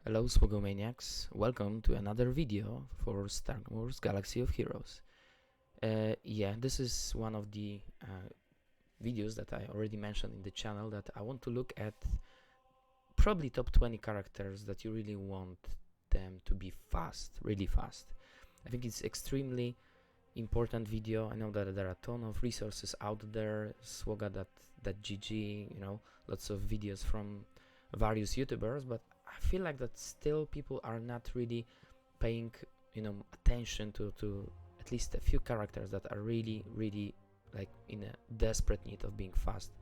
Hello SWGoH maniacs, welcome to another video for Star Wars Galaxy of Heroes. This is one of the videos that I already mentioned in the channel that I want to look at probably top 20 characters that you really want them to be fast, really fast. I think it's extremely important video. I know that there are a ton of resources out there, SWGoH.gg, lots of videos from various YouTubers, but I feel like that still people are not really paying attention to at least a few characters that are really like in a desperate need of being fast,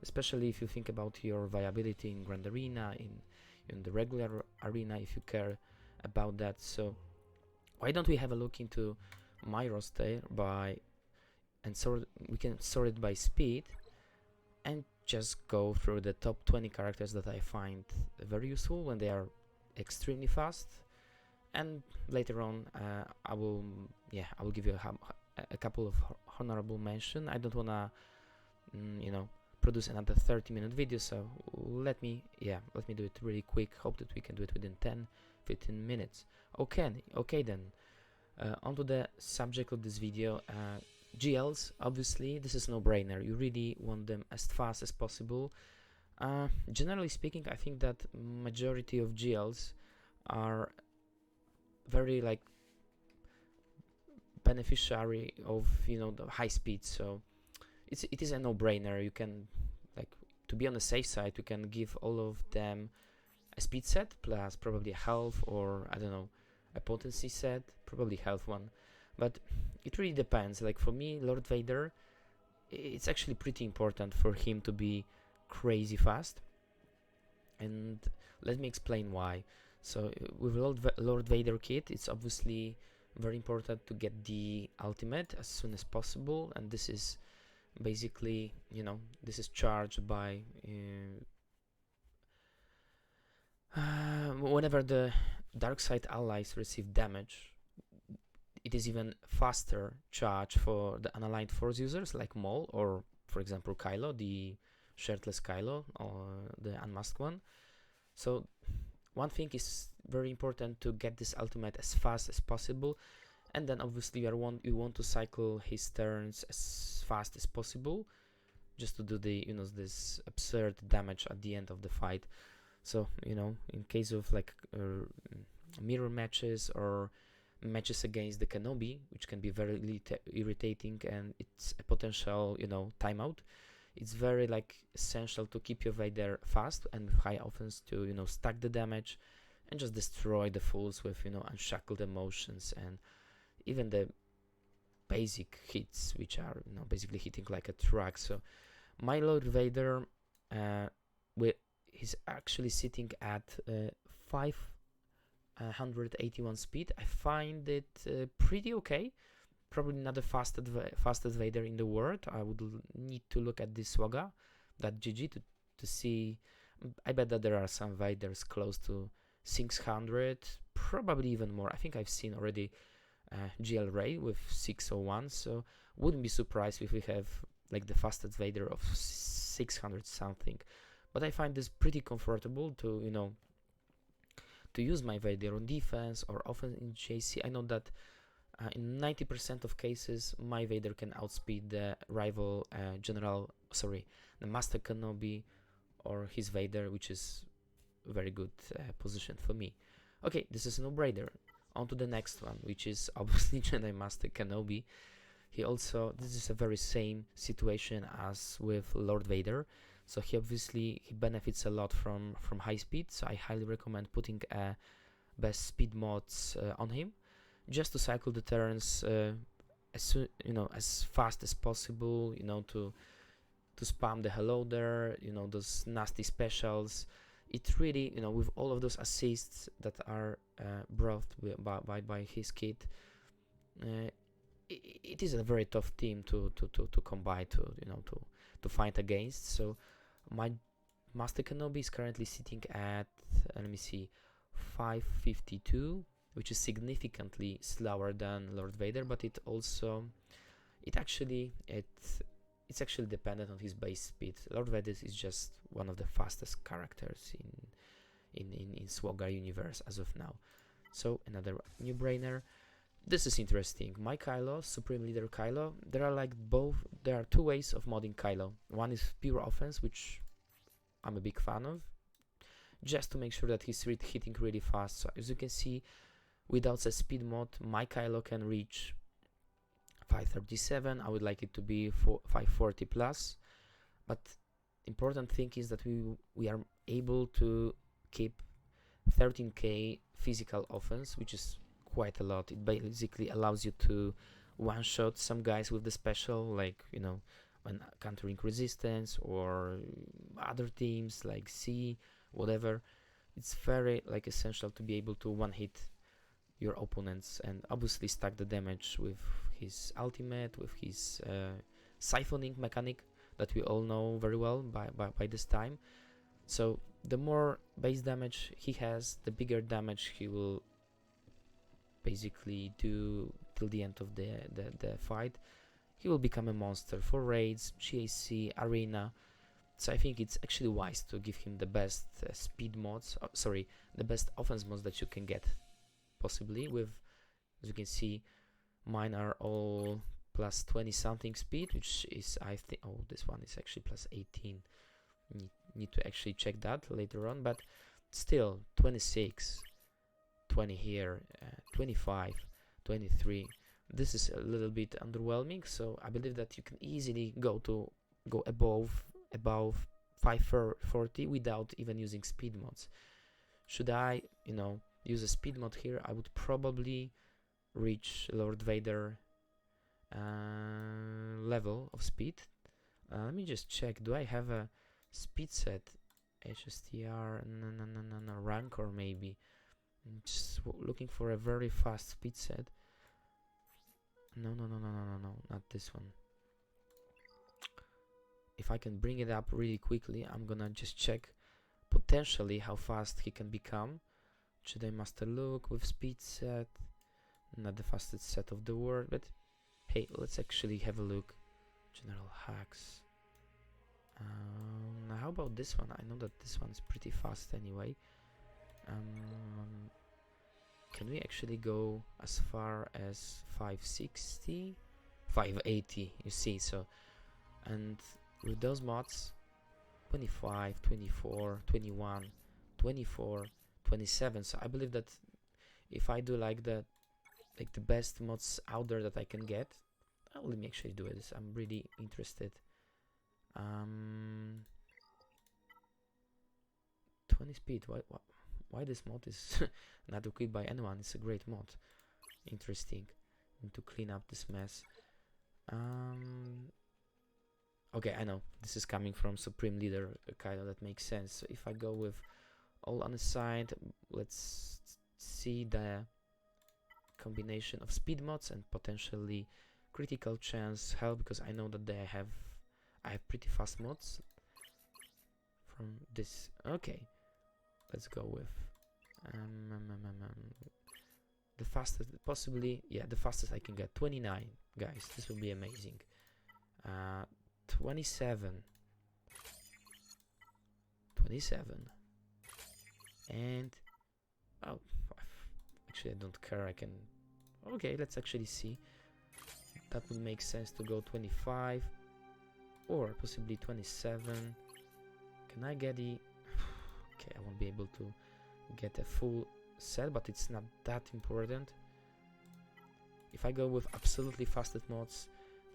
especially if you think about your viability in Grand Arena, in the regular arena, if you care about that. So why don't we have a look into my roster we can sort it by speed and just go through the top 20 characters that I find very useful when they are extremely fast, and later on I will give you a couple of honorable mention. I don't wanna produce another 30-minute video, so let me do it really quick. Hope that we can do it within 10-15 minutes. Okay then, onto the subject of this video. GLs, obviously, this is no-brainer. You really want them as fast as possible. Generally speaking, I think that majority of GLs are very like beneficiary of the high speed, so it is a no-brainer. You can, like, to be on the safe side, you can give all of them a speed set plus probably a health, or I don't know, a potency set, probably health one. But it really depends. Like for me, Lord Vader, it's actually pretty important for him to be crazy fast, and let me explain why. So with Lord Vader kit, it's obviously very important to get the ultimate as soon as possible, and this is basically, this is charged by whenever the dark side allies receive damage. It is even faster charge for the unaligned force users like Maul, or for example Kylo, the shirtless Kylo, or the unmasked one. So one thing is very important to get this ultimate as fast as possible, and then obviously you want to cycle his turns as fast as possible, just to do the this absurd damage at the end of the fight. So in case of like mirror matches or matches against the Kenobi, which can be very irritating, and it's a potential timeout, it's very like essential to keep your Vader fast and with high offense to stack the damage and just destroy the fools with unshackled emotions and even the basic hits, which are basically hitting like a truck. So my Lord Vader, he's actually sitting at 581 speed. I find it pretty okay. Probably not the fastest Vader in the world. I would need to look at this SWGoH.gg to see. I bet that there are some Vaders close to 600, probably even more. I think I've seen already GL Ray with 601, so wouldn't be surprised if we have like the fastest Vader of 600 something. But I find this pretty comfortable to to use my Vader on defense or offense in JC. I know that in 90% of cases my Vader can outspeed the rival the Master Kenobi or his Vader, which is a very good position for me. Okay, this is a no-brainer. On to the next one, which is obviously Jedi Master Kenobi. This is a very same situation as with Lord Vader. So he benefits a lot from high speed. So I highly recommend putting best speed mods on him, just to cycle the turns as fast as possible. To spam the hello there. Those nasty specials. It really with all of those assists that are brought by his kit. It is a very tough team to combine to fight against. So my Master Kenobi is currently sitting at 552, which is significantly slower than Lord Vader, but it's actually dependent on his base speed. Lord Vader is just one of the fastest characters in SWGoH universe as of now. So another new brainer. This is interesting. My Kylo, Supreme Leader Kylo, there are two ways of modding Kylo. One is pure offense, which I'm a big fan of, just to make sure that he's hitting really fast. So as you can see, without a speed mod, my Kylo can reach 537. I would like it to be 540 plus, but important thing is that we are able to keep 13k physical offense, which is quite a lot. It basically allows you to one-shot some guys with the special, like, you know, when countering resistance or other teams like C, whatever. It's very like essential to be able to one-hit your opponents and obviously stack the damage with his ultimate, with his siphoning mechanic that we all know very well by this time. So the more base damage he has, the bigger damage he will basically do till the end of the fight. He will become a monster for raids, GAC, arena. So I think it's actually wise to give him the best speed mods, the best offense mods that you can get, possibly with, as you can see, mine are all plus 20 something speed, which is, I think, oh, this one is actually plus 18. Need to actually check that later on, but still 26, 20 here, 25, 23. This is a little bit underwhelming, so I believe that you can easily go above 540 without even using speed mods. Should I, you know, use a speed mod here, I would probably reach Lord Vader level of speed. Let me just check. Do I have a speed set? HSTR, no, Rancor maybe. I'm just looking for a very fast speed set. No, not this one. If I can bring it up really quickly, I'm gonna just check potentially how fast he can become. Should I master look with speed set? Not the fastest set of the world, but hey, let's actually have a look. General hacks. How about this one? I know that this one is pretty fast anyway. Can we actually go as far as 560? 580, you see, so, and with those mods, 25, 24, 21, 24, 27, so I believe that if I do like the best mods out there that I can get, let me actually do this. I'm really interested. 20 speed. Why this mod is not equipped by anyone? It's a great mod. Interesting. Need to clean up this mess. Okay, I know this is coming from Supreme Leader Kylo. That makes sense. So if I go with all unassigned, let's see the combination of speed mods and potentially critical chance help, because I know that I have pretty fast mods from this. Okay, let's go with the fastest, possibly, yeah, the fastest I can get. 29, guys, this will be amazing. 27, and oh, actually I don't care. I can, okay, let's actually see. That would make sense to go 25 or possibly 27. Can I get the okay, I won't be able to get a full set, but it's not that important. If I go with absolutely fastest mods,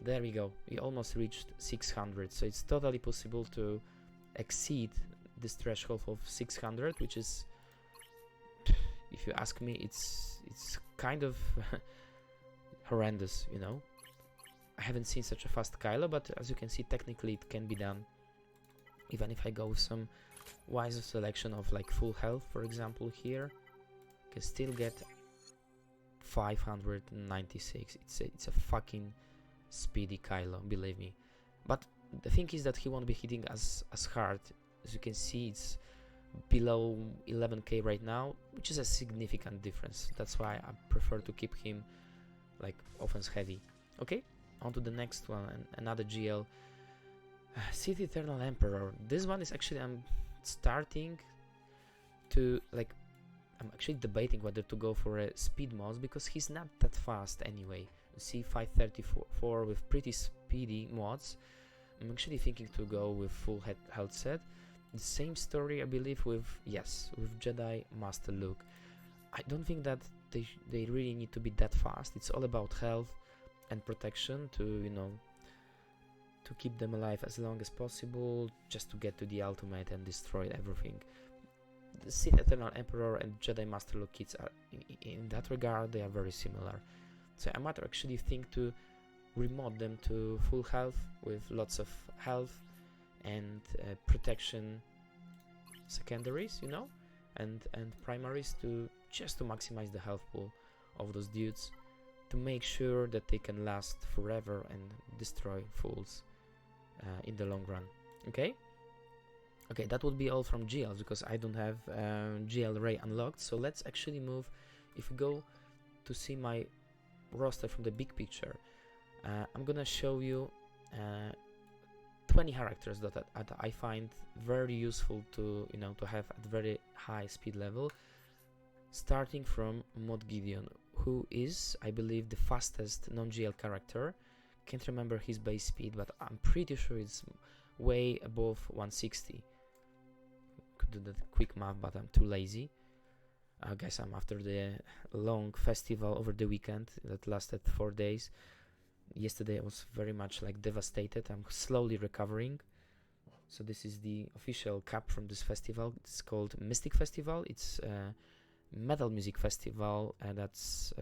there we go, we almost reached 600, so it's totally possible to exceed this threshold of 600, which is, if you ask me, it's kind of horrendous, you know. I haven't seen such a fast Kylo, but as you can see, technically it can be done. Even if I go with some wiser selection of like full health, for example, here, can still get 596. It's a fucking speedy Kylo, believe me. But the thing is that he won't be hitting as hard. As you can see, it's below 11k right now, which is a significant difference. That's why I prefer to keep him like offense heavy. Okay, on to the next one, and another GL. Sith Eternal Emperor. This one is actually, I'm starting to like, I'm actually debating whether to go for a speed mods because he's not that fast anyway. You see 534 with pretty speedy mods. I'm actually thinking to go with full health set. The same story, I believe, with Jedi Master Luke. I don't think that they really need to be that fast. It's all about health and protection to, you know, to keep them alive as long as possible, just to get to the ultimate and destroy everything. The Sith Eternal Emperor and Jedi Master Luke kits are, in that regard, they are very similar. So I might actually think to remod them to full health with lots of health and protection secondaries, you know, and primaries to just to maximize the health pool of those dudes, to make sure that they can last forever and destroy fools in the long run. Okay, that would be all from GLs because I don't have GL Ray unlocked. So let's actually move. If we go to see my roster from the big picture, I'm gonna show you 20 characters that I find very useful to, you know, to have at very high speed level, starting from Moff Gideon, who is, I believe, the fastest non-GL character. Can't remember his base speed, but I'm pretty sure it's way above 160. Could do that quick math, but I'm too lazy. I guess I'm after the long festival over the weekend that lasted 4 days. Yesterday I was very much like devastated. I'm slowly recovering. So this is the official cap from this festival. It's called Mystic Festival. It's a metal music festival that's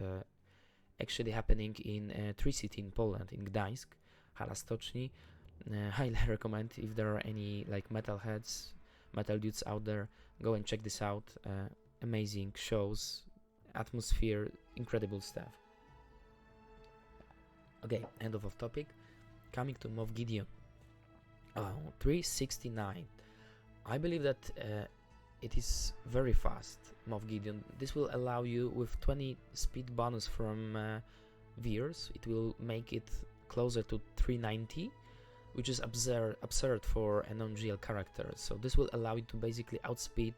actually happening in Tree City in Poland, in Gdańsk, Hala Stoczni. Highly recommend if there are any like metal dudes out there, go and check this out. Amazing shows, atmosphere, incredible stuff. Okay, end of off topic. Coming to Moff Gideon. 369. I believe that it is very fast, Moff Gideon. This will allow you with 20 speed bonus from Veers. It will make it closer to 390, which is absurd for a non-GL character. So this will allow you to basically outspeed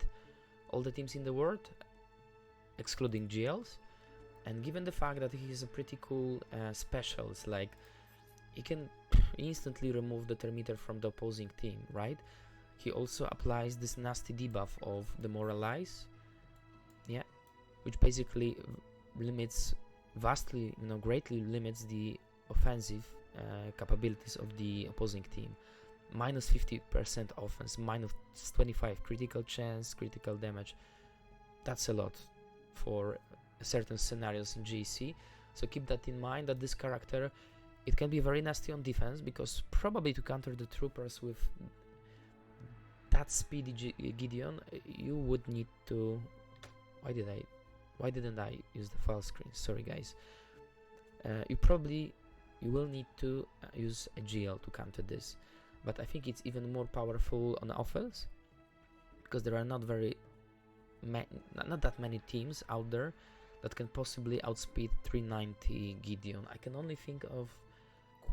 all the teams in the world, excluding GLs. And given the fact that he has a pretty cool specials, like he can instantly remove the Terminator from the opposing team, right? He also applies this nasty debuff of Demoralize, yeah, which basically limits vastly, you know, greatly limits the offensive capabilities of the opposing team. Minus 50% offense, minus 25 critical chance, critical damage. That's a lot for certain scenarios in GC. So keep that in mind, that this character, it can be very nasty on defense, because probably to counter the troopers with that speedy Gideon, you would need to... Why didn't I use the file screen? Sorry guys. You will need to use a GL to counter this, but I think it's even more powerful on offense, because there are not that many teams out there that can possibly outspeed 390 Gideon. I can only think of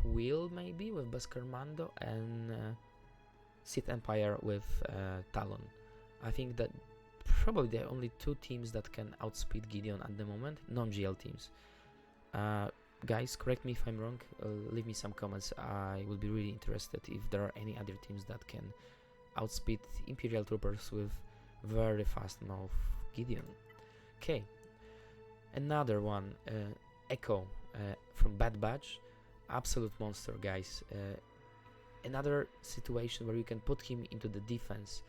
Quill maybe with Beskar Mando, and Sith Empire with Talon. I think that probably there are only two teams that can outspeed Gideon at the moment, non-GL teams. Guys, correct me if I'm wrong, leave me some comments. I will be really interested if there are any other teams that can outspeed Imperial troopers with very fast Moff Gideon. Okay, another one, Echo from Bad Batch, absolute monster, guys. Another situation where you can put him into the defense.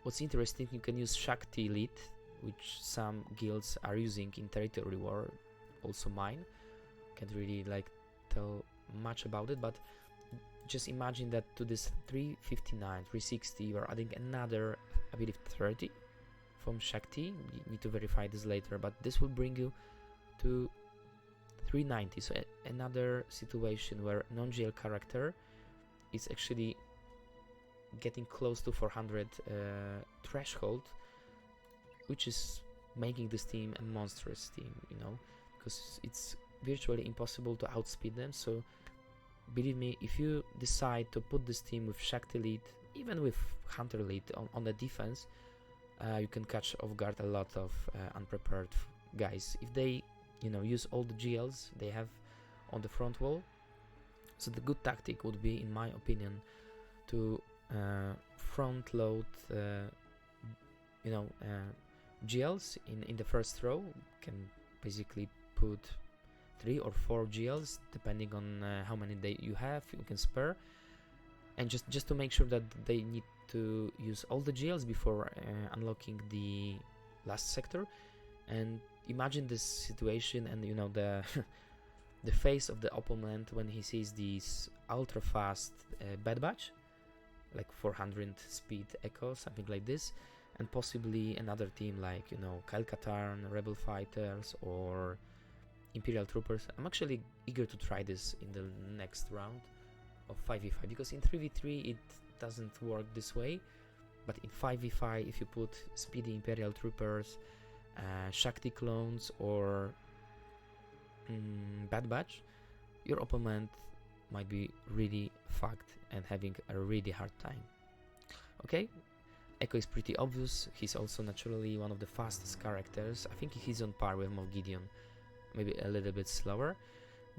What's interesting, you can use Shakti Elite, which some guilds are using in Territory War, also mine. Can't really like tell much about it, but just imagine that to this 359, 360, you are adding another, I believe, 30 from Shakti. You need to verify this later, but this will bring you to 390. So another situation where non-GL character is actually getting close to 400 threshold, which is making this team a monstrous team, you know, because it's virtually impossible to outspeed them. So believe me, if you decide to put this team with Shakti Elite, even with Hunter Elite on the defense, you can catch off guard a lot of unprepared guys if they, you know, use all the GLs they have on the front wall. So the good tactic would be, in my opinion, to front load, you know, GLs in the first row. Can basically put 3 or 4 GLs depending on how many you have. You can spare, and just to make sure that they need to use all the GLs before unlocking the last sector. And imagine this situation, and you know, the the face of the opponent when he sees these ultra fast Bad Batch, like 400 speed Echo, something like this, and possibly another team like, you know, Kyle Katarn, Rebel Fighters, or Imperial Troopers. I'm actually eager to try this in the next round of 5v5, because in 3v3 it doesn't work this way, but in 5v5 if you put speedy Imperial Troopers, Shakti clones, or Bad Batch, your opponent might be really fucked and having a really hard time. Okay, Echo is pretty obvious. He's also naturally one of the fastest characters. I think he's on par with Moff Gideon, maybe a little bit slower.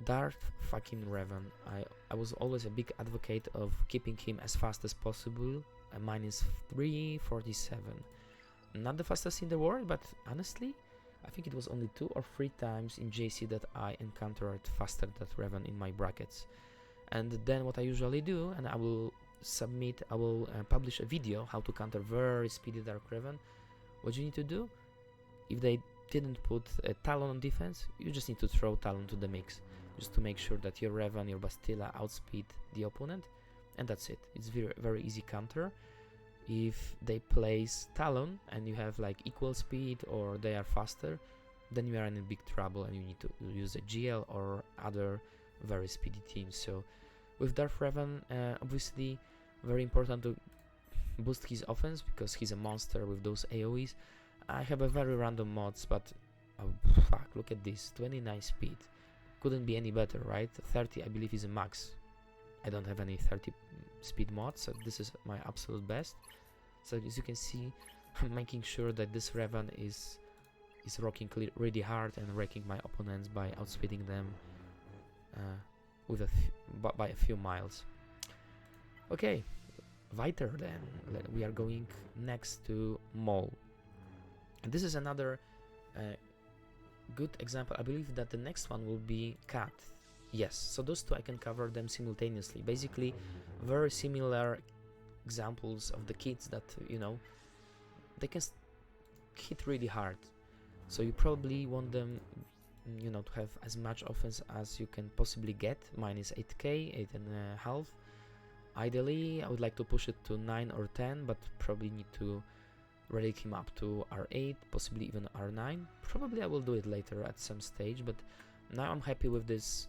Darth fucking Revan. I was always a big advocate of keeping him as fast as possible. A minus 347. Not the fastest in the world, but honestly, I think it was only 2 or 3 times in JC that I encountered faster than Revan in my brackets. And then what I usually do, and I will publish a video how to counter very speedy Dark Revan. What you need to do, if they didn't put a Talon on defense, you just need to throw Talon to the mix, just to make sure that your Revan, your Bastilla outspeed the opponent, and that's it. It's very, very easy counter. If they place Talon and you have like equal speed or they are faster, then you are in big trouble and you need to use a GL or other very speedy teams. So with Darth Revan, obviously very important to boost his offense because he's a monster with those AoEs. I have a very random mods, but oh, fuck, look at this, 29 speed. Couldn't be any better, right? 30 I believe is a max. I don't have any 30 speed mods, so this is my absolute best. So as you can see, I'm making sure that this Revan is rocking really hard and wrecking my opponents by outspeeding them with by a few miles. Okay, weiter then. We are going next to Maul. And this is another good example. I believe that the next one will be Cat. Yes, so those two I can cover them simultaneously. Basically, very similar examples of the kits that, you know, they can hit really hard. So you probably want them, you know, to have as much offense as you can possibly get. Minus 8k, 8.5. Ideally, I would like to push it to 9 or 10, but probably need to rally him up to R8, possibly even R9. Probably I will do it later at some stage, but now I'm happy with this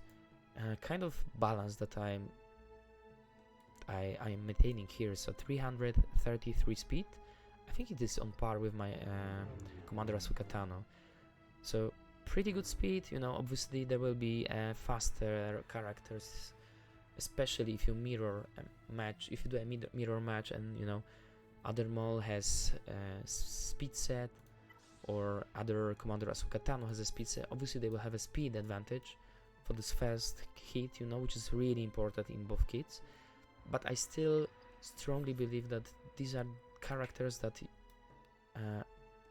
kind of balance that I am maintaining here. So 333 speed. I think it is on par with my Commander Asuka Tano. So pretty good speed. You know, obviously there will be faster characters, especially if you mirror a match. If you do a mirror match, and you know, other Maul has a speed set, or other Commander Asuka Tano has a speed set. Obviously, they will have a speed advantage for this first hit, you know, which is really important in both kits. But I still strongly believe that these are characters that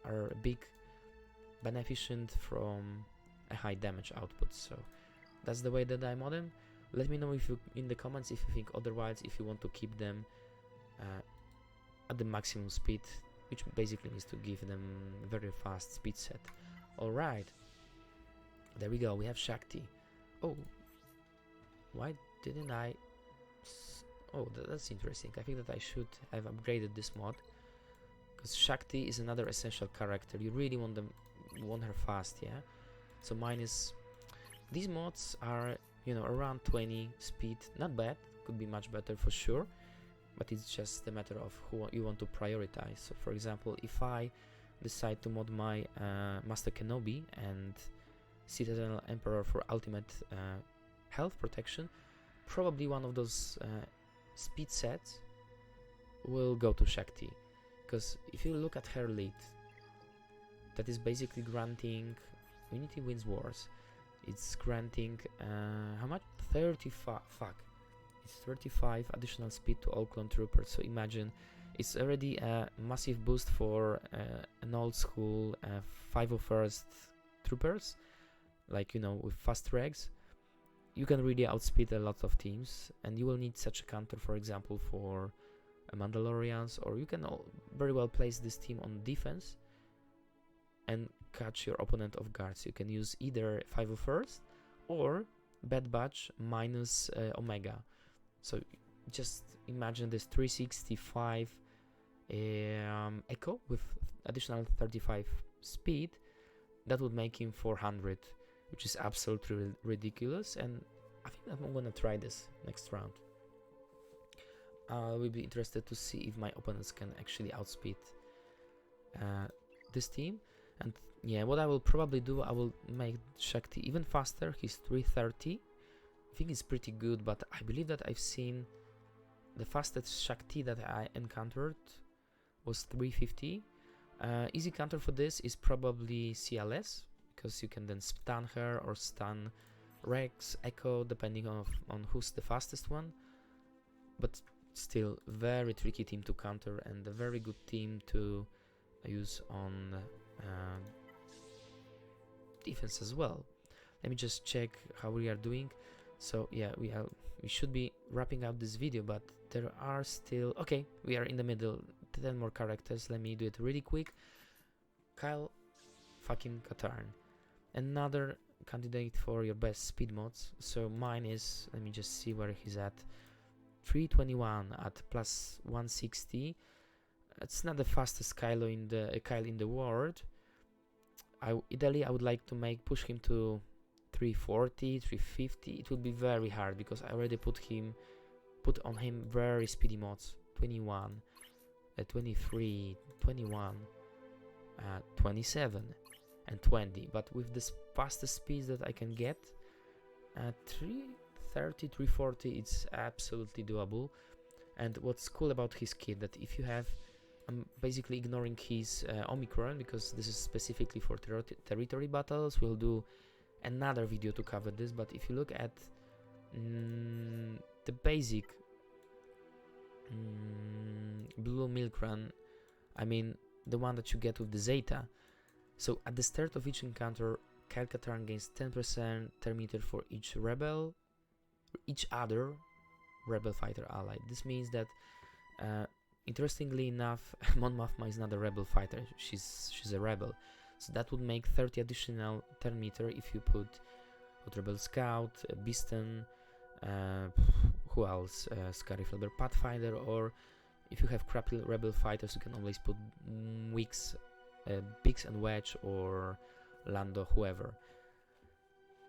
are a big beneficent from a high damage output. So that's the way that I mod them. Let me know if you in the comments if you think otherwise, if you want to keep them at the maximum speed, which basically means to give them very fast speed set. Alright, there we go, we have Shakti. Oh, why didn't I... Oh, that's interesting. I think that I should have upgraded this mod, because Shakti is another essential character. You really want her fast, yeah? So minus... These mods are, you know, around 20 speed. Not bad, could be much better for sure, but it's just a matter of who you want to prioritize. So for example, if I decide to mod my Master Kenobi and Citadel Emperor for ultimate health protection, probably one of those speed sets will go to Shakti. Because if you look at her lead, that is basically granting Unity wins wars. It's granting how much? 35. Fuck. It's 35 additional speed to all clone troopers. So imagine, it's already a massive boost for an old school 501st troopers, like, you know, with fast regs. You can really outspeed a lot of teams, and you will need such a counter, for example, for Mandalorians, or you can very well place this team on defense and catch your opponent off guard. So you can use either 501st or Bad Batch minus Omega. So just imagine this 365 Echo with additional 35 speed. That would make him 400, which is absolutely ridiculous, and I think I'm gonna try this next round. I will be interested to see if my opponents can actually outspeed this team. And yeah, what I will probably do, I will make Shakti even faster. He's 330. I think it's pretty good, but I believe that I've seen the fastest Shakti that I encountered was 350. Easy counter for this is probably CLS, because you can then stun her or stun Rex, Echo, depending on who's the fastest one. But still, very tricky team to counter, and a very good team to use on defense as well. Let me just check how we are doing. So yeah, we should be wrapping up this video, but there are still, okay, we are in the middle, 10 more characters. Let me do it really quick. Kyle fucking Katarn, another candidate for your best speed mods. So mine is, let me just see where he's at, 321 at plus 160. It's not the fastest Kyle in the world. Ideally I would like to push him to 340, 350. It would be very hard because I already put on him very speedy mods, 21, 23, 21, 27 and 20, but with the fastest speeds that I can get, 330, 340, it's absolutely doable. And what's cool about his kit, that if you have, I'm basically ignoring his Omicron because this is specifically for territory battles. We'll do another video to cover this, but if you look at the basic blue milk run, I mean the one that you get with the Zeta. So at the start of each encounter, Kyle Katarn gains 10% Termeter for each other rebel fighter ally. This means that interestingly enough, Mon Mothma is not a rebel fighter, she's a rebel. So that would make 30 additional Termeter if you put Rebel Scout, Beaston, who else? Scary Felber Pathfinder, or if you have crappy rebel fighters, you can always put Wix, Biggs and Wedge, or Lando, whoever.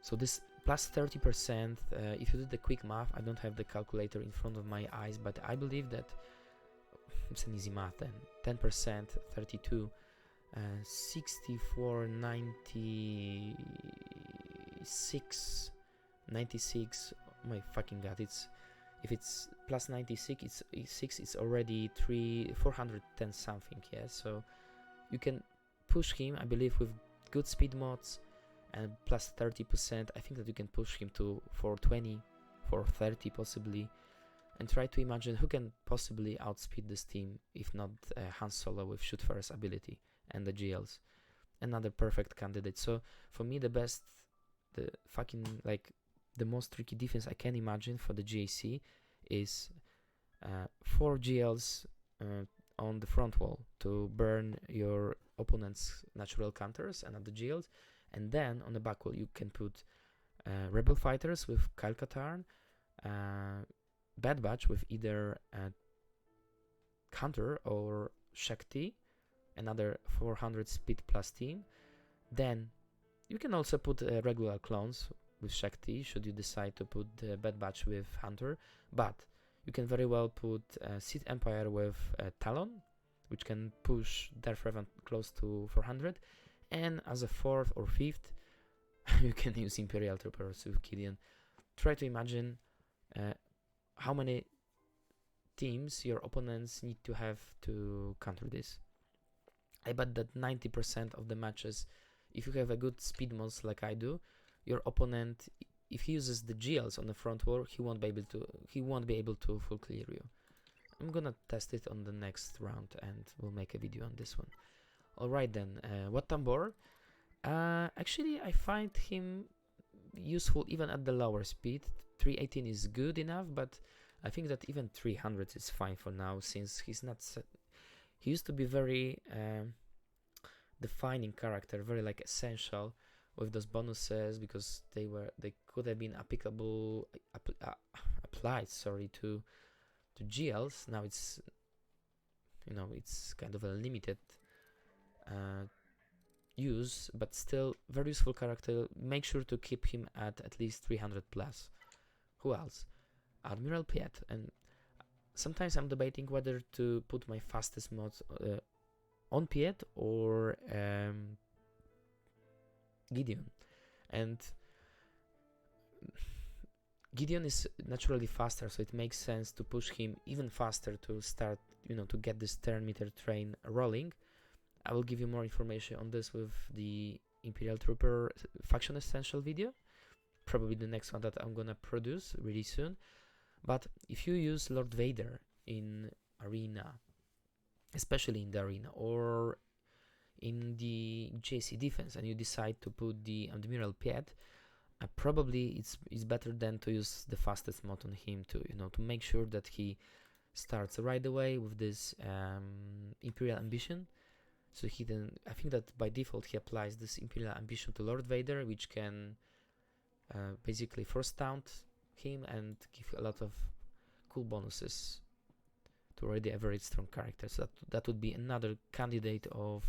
So this plus 30%, if you do the quick math, I don't have the calculator in front of my eyes, but I believe that it's an easy math then. 10%, 32, 64, 96, 96. Oh my fucking god! If it's plus 96, it's already 410 something. Yeah, so you can push him, I believe, with good speed mods and plus 30%. I think that you can push him to 420, 430 possibly, and try to imagine who can possibly outspeed this team, if not Han Solo with shoot first ability and the GLs. Another perfect candidate. So for me, the most tricky defense I can imagine for the GAC is 4 GLs on the front wall to burn your opponent's natural counters and other GLs, and then on the back wall you can put rebel fighters with Kyle Katarn, Bad Batch with either counter or Shakti, another 400 speed plus team. Then you can also put regular clones with Shakti, should you decide to put the Bad Batch with Hunter, but you can very well put Sith Empire with Talon, which can push Darth Revan close to 400, and as a 4th or 5th, you can use Imperial Troopers with Gideon. Try to imagine how many teams, your opponents need to have to counter this. I bet that 90% of the matches, if you have a good speed mods like I do, your opponent, if he uses the GLs on the front wall, he won't be able to full clear you. I'm gonna test it on the next round and we'll make a video on this one. Alright then, what Tambor? Actually I find him useful even at the lower speed. 318 is good enough, but I think that even 300 is fine for now, since he's not he used to be very defining character, very like essential with those bonuses, because they could have been applied to GLs. Now it's it's kind of a limited use, but still very useful character. Make sure to keep him at least 300 plus. Who else? Admiral Piet. And sometimes I'm debating whether to put my fastest mods on Piet or Gideon. And Gideon is naturally faster, so it makes sense to push him even faster to start, to get this turn meter train rolling. I will give you more information on this with the Imperial Trooper faction essential video, probably the next one that I'm gonna produce really soon. But if you use Lord Vader in arena, especially in the arena or in the JC defense, and you decide to put the Admiral Piet, probably it's better than to use the fastest mod on him to to make sure that he starts right away with this Imperial Ambition. So I think that by default he applies this Imperial Ambition to Lord Vader, which can basically force taunt him and give a lot of cool bonuses to already a very strong character. So that would be another candidate of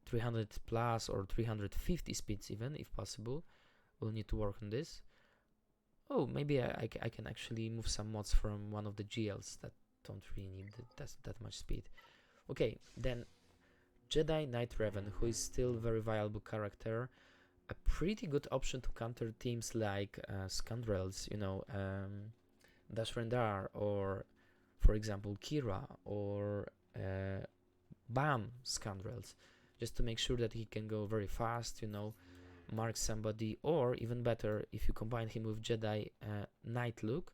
300 plus or 350 speeds even, if possible. We'll need to work on this. Oh, maybe I can actually move some mods from one of the GLs that don't really need that much speed. Okay, then Jedi Knight Revan, who is still very viable character, a pretty good option to counter teams like Scoundrels, Dash Rendar, or for example Kira, or Bam Scoundrels, just to make sure that he can go very fast, mark somebody, or even better, if you combine him with Jedi Knight look,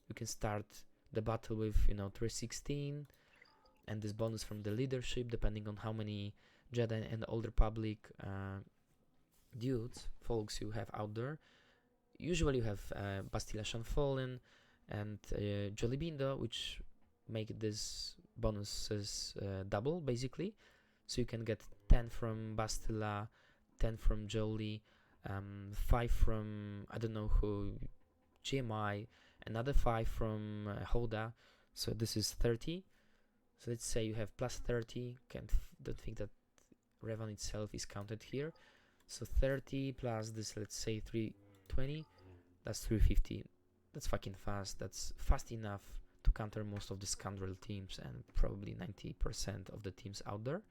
you can start the battle with 316 and this bonus from the leadership, depending on how many Jedi and Old Republic folks you have out there. Usually you have Bastilla Fallen and Jolly Bindo, which make these bonuses double basically. So you can get 10 from Bastilla, 10 from Jolie, 5 from I don't know who, GMI, another 5 from Hoda. So this is 30. So let's say you have plus 30. Don't think that Revan itself is counted here. So 30 plus this, let's say 320, that's 350. That's fucking fast. That's fast enough to counter most of the Scoundrel teams and probably 90% of the teams out there.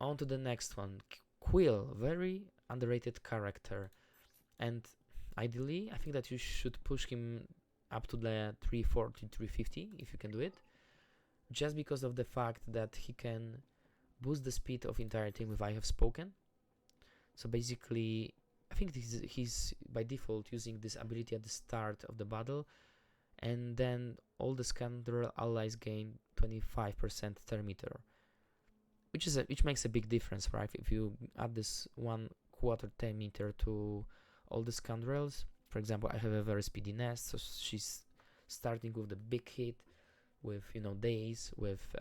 On to the next one. Quill, very underrated character. And ideally, I think that you should push him up to the 340, 350 if you can do it. Just because of the fact that he can boost the speed of entire team with I Have Spoken. So basically, I think he's by default using this ability at the start of the battle, and then all the Scoundrel allies gain 25% turn meter, which makes a big difference, right? If you add this 1/4 turn meter to all the Scoundrels, for example, I have a very speedy Nest, so she's starting with the big hit, with days, with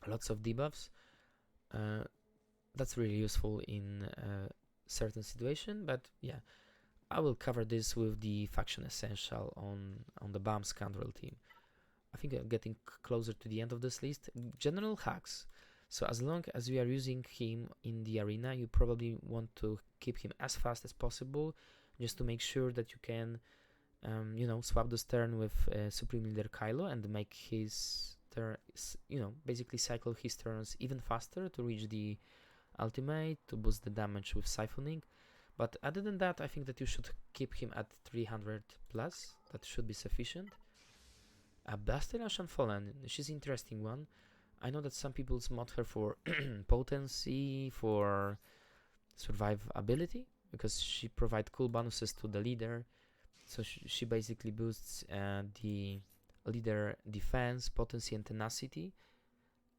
lots of debuffs. That's really useful in certain situation, but yeah, I will cover this with the faction essential on the BAM Scoundrel team. I think I'm getting closer to the end of this list. General Hacks. So as long as we are using him in the arena, you probably want to keep him as fast as possible, just to make sure that you can swap this turn with Supreme Leader Kylo and make his turn, basically cycle his turns even faster to reach the ultimate, to boost the damage with siphoning. But other than that, I think that you should keep him at 300 plus. That should be sufficient. Bastille Fallen, she's an interesting one. I know that some people mod her for potency, for survivability, because she provides cool bonuses to the leader. So she basically boosts the leader defense, potency, and tenacity,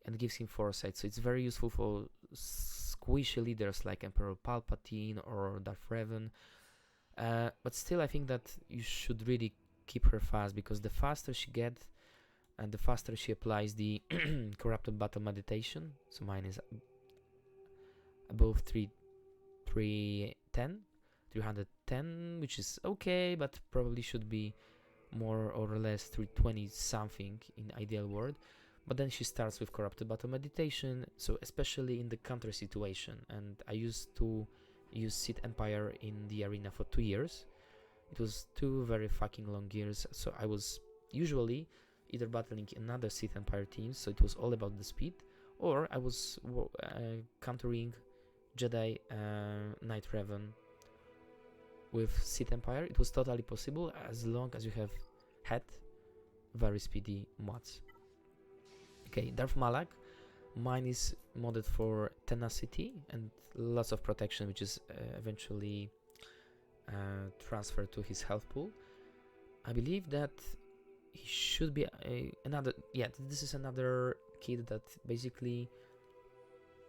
and gives him foresight. So it's very useful for squishy leaders like Emperor Palpatine or Darth Revan. But still, I think that you should really keep her fast, because the faster she gets, and the faster she applies the corrupted battle meditation. So mine is above 310, which is okay, but probably should be more or less 320 something in ideal world. But then she starts with corrupted battle meditation, so especially in the counter situation. And I used to use Sith Empire in the arena for 2 years. It was 2 very fucking long years, so I was usually either battling another Sith Empire team, so it was all about the speed, or I was countering Jedi Knight Revan with Sith Empire. It was totally possible as long as you have had very speedy mods. Okay, Darth Malak, mine is modded for tenacity and lots of protection, which is eventually transferred to his health pool. I believe that he should be this is another kid that basically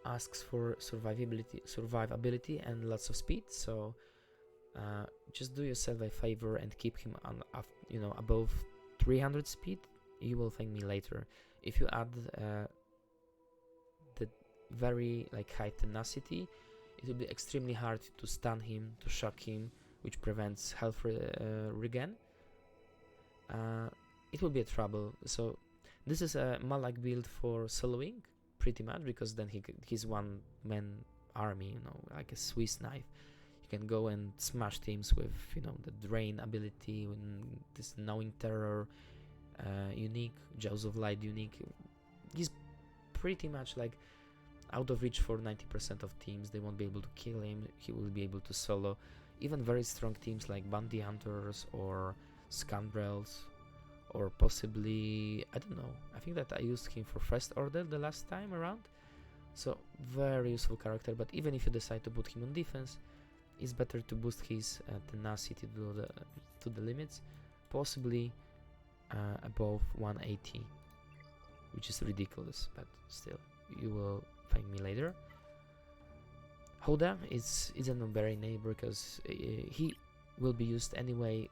asks for survivability and lots of speed. So just do yourself a favor and keep him on, above 300 speed. You will thank me later. If you add the very high tenacity, it will be extremely hard to stun him, to shock him, which prevents health regen. It will be a trouble. So this is a Malak build for soloing, pretty much, because then he's one-man army, like a Swiss knife. You can go and smash teams with, the Drain ability, with this Knowing Terror, unique, Jaws of Light unique. He's pretty much out of reach for 90% of teams. They won't be able to kill him. He will be able to solo even very strong teams like Bounty Hunters or Scoundrels, or possibly, I don't know, I think that I used him for First Order the last time around. So very useful character, but even if you decide to put him on defense, it's better to boost his tenacity to the limits, possibly above 180, which is ridiculous, but still, you will thank me later. Hoda is a no-brainer because he will be used anyway,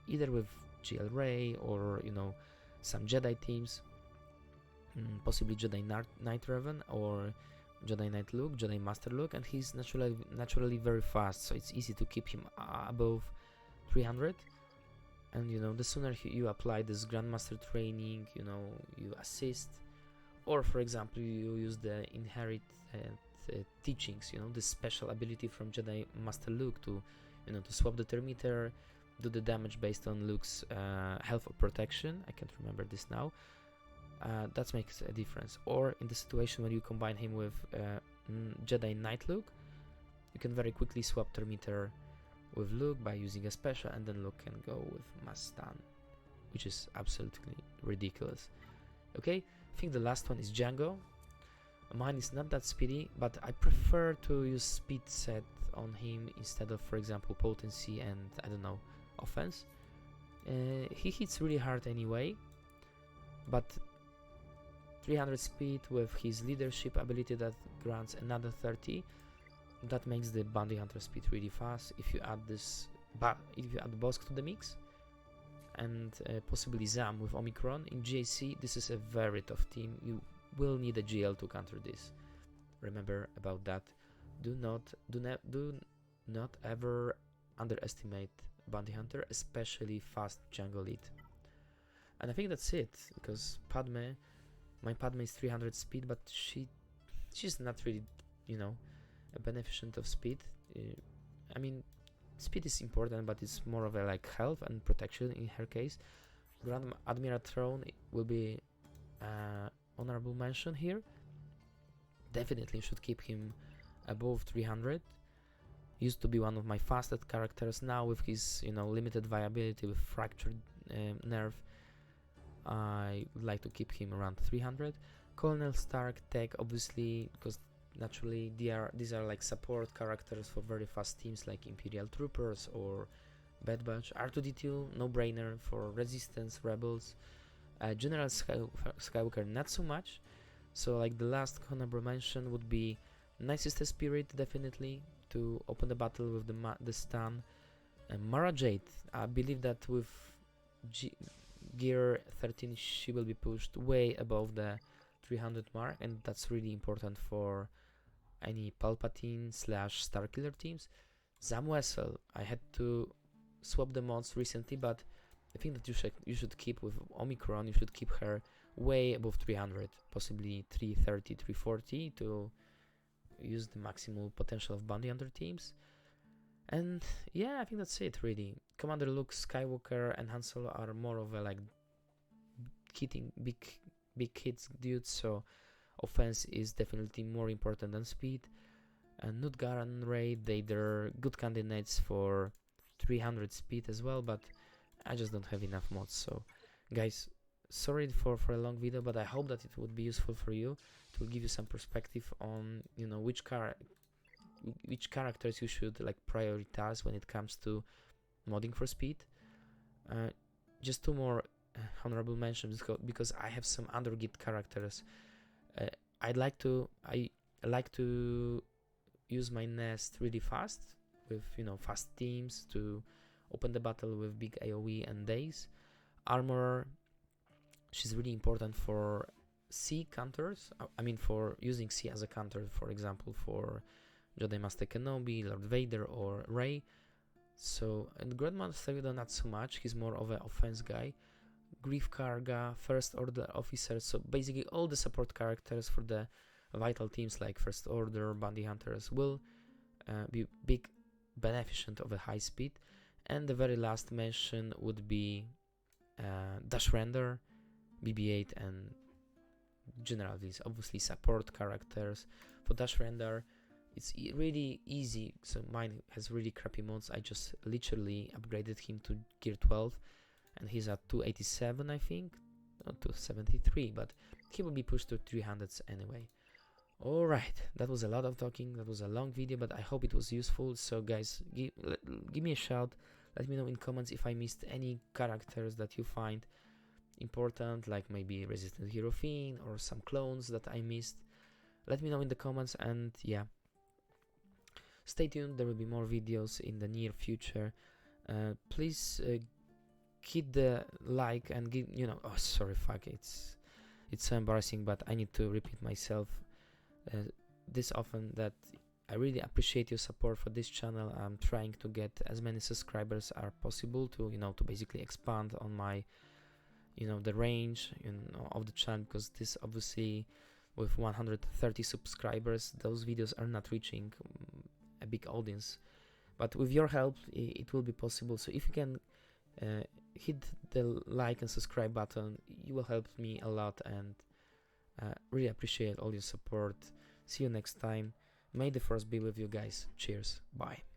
either with GL Ray or some Jedi teams, possibly Jedi Knight Revan or Jedi Knight Luke, Jedi Master Luke, and he's naturally very fast, so it's easy to keep him above 300. And the sooner you apply this Grandmaster training, you assist, or for example you use the inherit teachings, this special ability from Jedi Master Luke to swap the thermometer, do the damage based on Luke's health or protection. I can't remember this now. That makes a difference. Or in the situation when you combine him with Jedi Knight Luke, you can very quickly swap thermometer with Luke by using a special, and then Luke can go with mass stun, which is absolutely ridiculous. Okay, I think the last one is Django. Mine is not that speedy, but I prefer to use speed set on him instead of, for example, potency and, I don't know, offense. He hits really hard anyway, but 300 speed with his leadership ability that grants another 30, that makes the Bounty Hunter speed really fast. If you add Bosk to the mix, and possibly Zam with Omicron in GAC, this is a very tough team. You will need a GL to counter this. Remember about that. Do not ever underestimate Bounty Hunter, especially fast Django lead. And I think that's it, because my Padme is 300 speed, but she's not really, a beneficent of speed. I mean, speed is important, but it's more of a health and protection in her case. Grand Admiral Throne will be honorable mention here. Definitely should keep him above 300. Used to be one of my fastest characters. Now with his limited viability with fractured nerve, I would like to keep him around 300. Colonel Stark tech, obviously, because naturally these are like support characters for very fast teams like Imperial Troopers or Bad Batch. R2D2, no brainer for Resistance, Rebels. General Skywalker, not so much. So like the last honorable mention would be Nicest Spirit, definitely, to open the battle with the stun. Mara Jade, I believe that with gear 13 she will be pushed way above the 300 mark, and that's really important for any Palpatine / Starkiller teams. Zam Wessel, I had to swap the mods recently, but I think that you should keep with Omicron, you should keep her way above 300, possibly 330, 340 to use the maximal potential of bounty hunter teams. And yeah, I think that's it really. Commander Luke Skywalker and Han Solo are more of a like hitting big hits dudes, so offense is definitely more important than speed. And Nutgar and Rey, they're good candidates for 300 speed as well, but I just don't have enough mods. So guys, sorry for a long video, but I hope that it would be useful for you. It will give you some perspective on, you know, which characters you should like prioritize when it comes to modding for speed. Just two more honorable mentions because I have some undergit characters. I like to use my nest really fast with, you know, fast teams to open the battle with big AoE and days. Armor, she's really important for C counters. I mean, for using C as a counter, for example, for Jedi Master Kenobi, Lord Vader, or Rey. So, and Grandmaster Yoda not so much. He's more of an offense guy. Grief Karga, First Order officers. So basically, all the support characters for the vital teams like First Order, Bounty Hunters will be big beneficent of a high speed. And the very last mention would be Dash Render, BB-8, and General V's. Obviously, support characters. For Dash Render, it's really easy. So mine has really crappy mods. I just literally upgraded him to gear 12, and he's at 287, I think, not 273, but he will be pushed to 300s anyway. Alright, that was a lot of talking, that was a long video, but I hope it was useful. So guys, give me a shout, let me know in comments if I missed any characters that you find important, like maybe Resistant Hero Fiend or some clones that I missed. Let me know in the comments, and yeah, stay tuned, there will be more videos in the near future. Please hit the like and give, you know, oh sorry, fuck, it's so embarrassing, but I need to repeat myself this often that I really appreciate your support for this channel. I'm trying to get as many subscribers as possible to, you know, to basically expand on my, you know, the range, you know, of the channel, because this obviously with 130 subscribers those videos are not reaching a big audience, but with your help it will be possible. So if you can hit the like and subscribe button, you will help me a lot, and really appreciate all your support. See you next time. May the force be with you guys. Cheers. Bye.